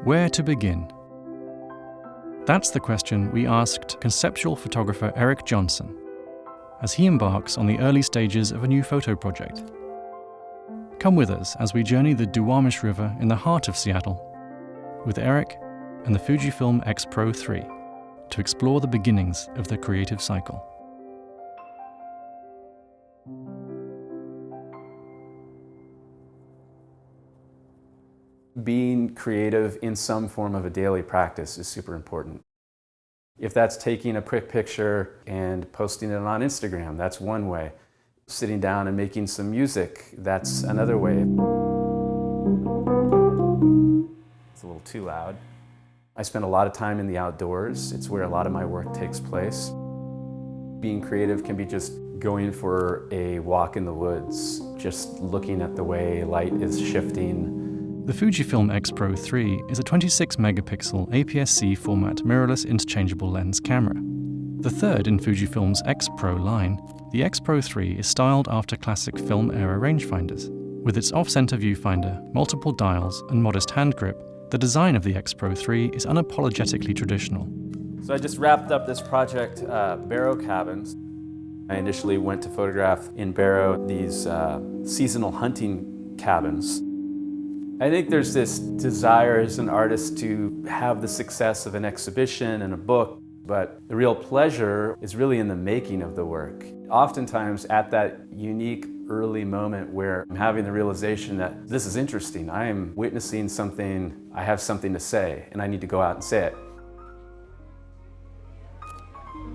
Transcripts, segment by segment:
Where to begin? That's the question we asked conceptual photographer Eirik Johnson as he embarks on the early stages of a new photo project. Come with us as we journey the Duwamish River in the heart of Seattle with Eirik and the Fujifilm X-Pro3 to explore the beginnings of the creative cycle. Being creative in some form of a daily practice is super important. If that's taking a quick picture and posting it on Instagram, that's one way. Sitting down and making some music, that's another way. It's a little too loud. I spend a lot of time in the outdoors. It's where a lot of my work takes place. Being creative can be just going for a walk in the woods, just looking at the way light is shifting. The Fujifilm X-Pro3 is a 26-megapixel APS-C format mirrorless interchangeable lens camera. The third in Fujifilm's X-Pro line, the X-Pro3 is styled after classic film-era rangefinders. With its off-center viewfinder, multiple dials, and modest hand grip, the design of the X-Pro3 is unapologetically traditional. So I just wrapped up this project, Barrow Cabins. I initially went to photograph in Barrow these seasonal hunting cabins. I think there's this desire as an artist to have the success of an exhibition and a book, but the real pleasure is really in the making of the work. Oftentimes at that unique early moment where I'm having the realization that this is interesting, I am witnessing something, I have something to say, and I need to go out and say it.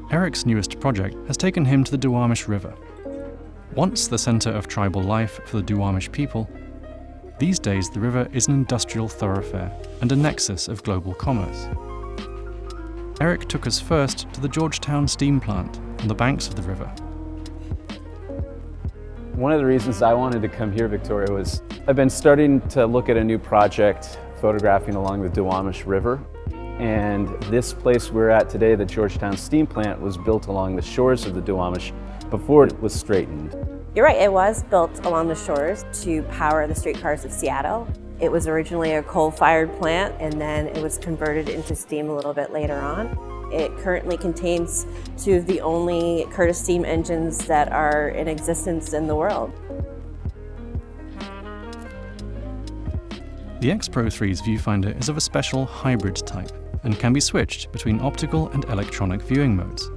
Eirik's newest project has taken him to the Duwamish River. Once the center of tribal life for the Duwamish people, these days the river is an industrial thoroughfare and a nexus of global commerce. Eirik took us first to the Georgetown steam plant on the banks of the river. One of the reasons I wanted to come here, Victoria, was I've been starting to look at a new project photographing along the Duwamish River. And this place we're at today, the Georgetown steam plant, was built along the shores of the Duwamish before it was straightened. You're right, it was built along the shores to power the streetcars of Seattle. It was originally a coal-fired plant, and then it was converted into steam a little bit later on. It currently contains two of the only Curtiss steam engines that are in existence in the world. The X-Pro3's viewfinder is of a special hybrid type and can be switched between optical and electronic viewing modes.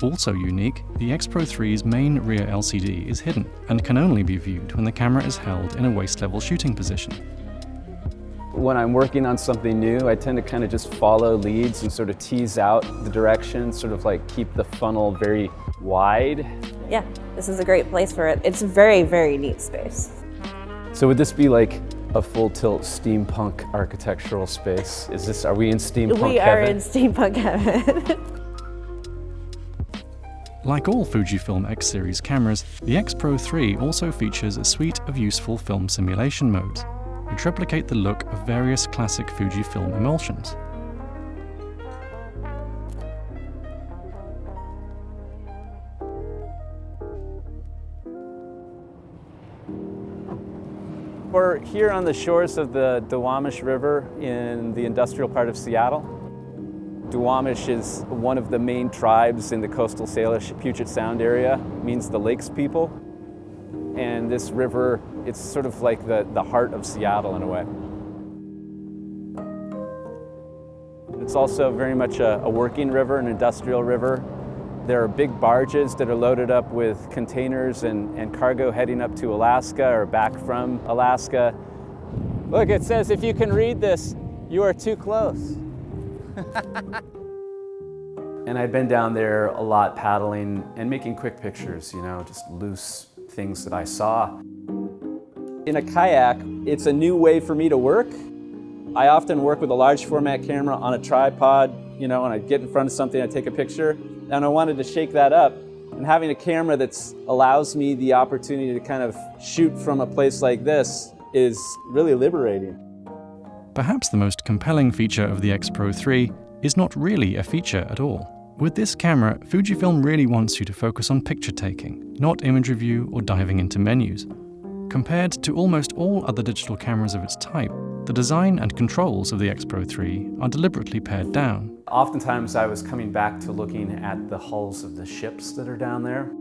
Also unique, the X-Pro3's main rear LCD is hidden and can only be viewed when the camera is held in a waist-level shooting position. When I'm working on something new, I tend to kind of just follow leads and sort of tease out the direction, sort of like keep the funnel very wide. Yeah, this is a great place for it. It's a very, very neat space. So would this be like a full-tilt steampunk architectural space? Are we in steampunk heaven? We are in steampunk heaven. Like all Fujifilm X-series cameras, the X-Pro3 also features a suite of useful film simulation modes, which replicate the look of various classic Fujifilm emulsions. We're here on the shores of the Duwamish River in the industrial part of Seattle. Duwamish is one of the main tribes in the coastal Salish Puget Sound area. It means the lakes people. And this river, it's sort of like the heart of Seattle in a way. It's also very much a working river, an industrial river. There are big barges that are loaded up with containers and cargo heading up to Alaska or back from Alaska. Look, it says if you can read this, you are too close. And I'd been down there a lot paddling and making quick pictures, just loose things that I saw. In a kayak, it's a new way for me to work. I often work with a large format camera on a tripod, and I get in front of something, I take a picture, and I wanted to shake that up. And having a camera that allows me the opportunity to kind of shoot from a place like this is really liberating. Perhaps the most compelling feature of the X-Pro3 is not really a feature at all. With this camera, Fujifilm really wants you to focus on picture taking, not image review or diving into menus. Compared to almost all other digital cameras of its type, the design and controls of the X-Pro3 are deliberately pared down. Oftentimes I was coming back to looking at the hulls of the ships that are down there.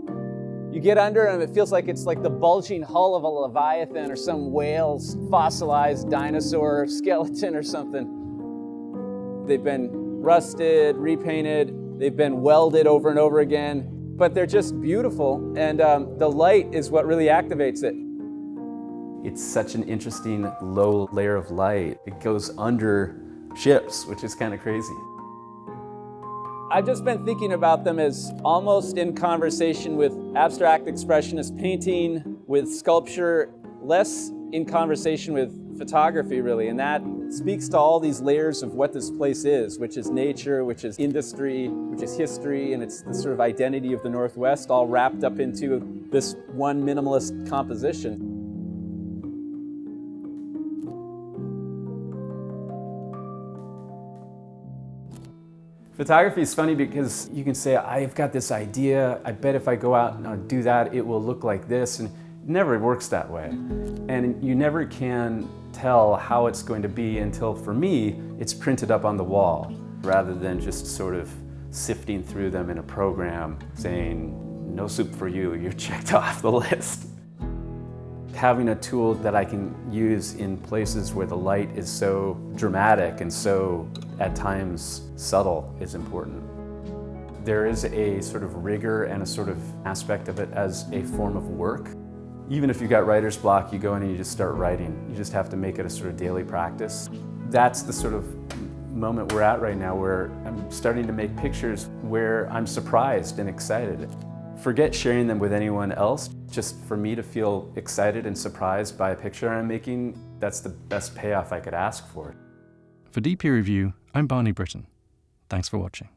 You get under and it feels like it's like the bulging hull of a leviathan or some whale's fossilized dinosaur skeleton or something. They've been rusted, repainted, they've been welded over and over again, but they're just beautiful, and the light is what really activates it. It's such an interesting low layer of light. It goes under ships, which is kind of crazy. I've just been thinking about them as almost in conversation with abstract expressionist painting, with sculpture, less in conversation with photography really, and that speaks to all these layers of what this place is, which is nature, which is industry, which is history, and it's the sort of identity of the Northwest all wrapped up into this one minimalist composition. Photography is funny because you can say, I've got this idea, I bet if I go out and do that, it will look like this, and it never works that way. And you never can tell how it's going to be until, for me, it's printed up on the wall, rather than just sort of sifting through them in a program saying, no soup for you, you're checked off the list. Having a tool that I can use in places where the light is so dramatic and so, at times, subtle is important. There is a sort of rigor and a sort of aspect of it as a form of work. Even if you've got writer's block, you go in and you just start writing. You just have to make it a sort of daily practice. That's the sort of moment we're at right now, where I'm starting to make pictures where I'm surprised and excited. Forget sharing them with anyone else. Just for me to feel excited and surprised by a picture I'm making, that's the best payoff I could ask for. For DPReview, I'm Barney Britton. Thanks for watching.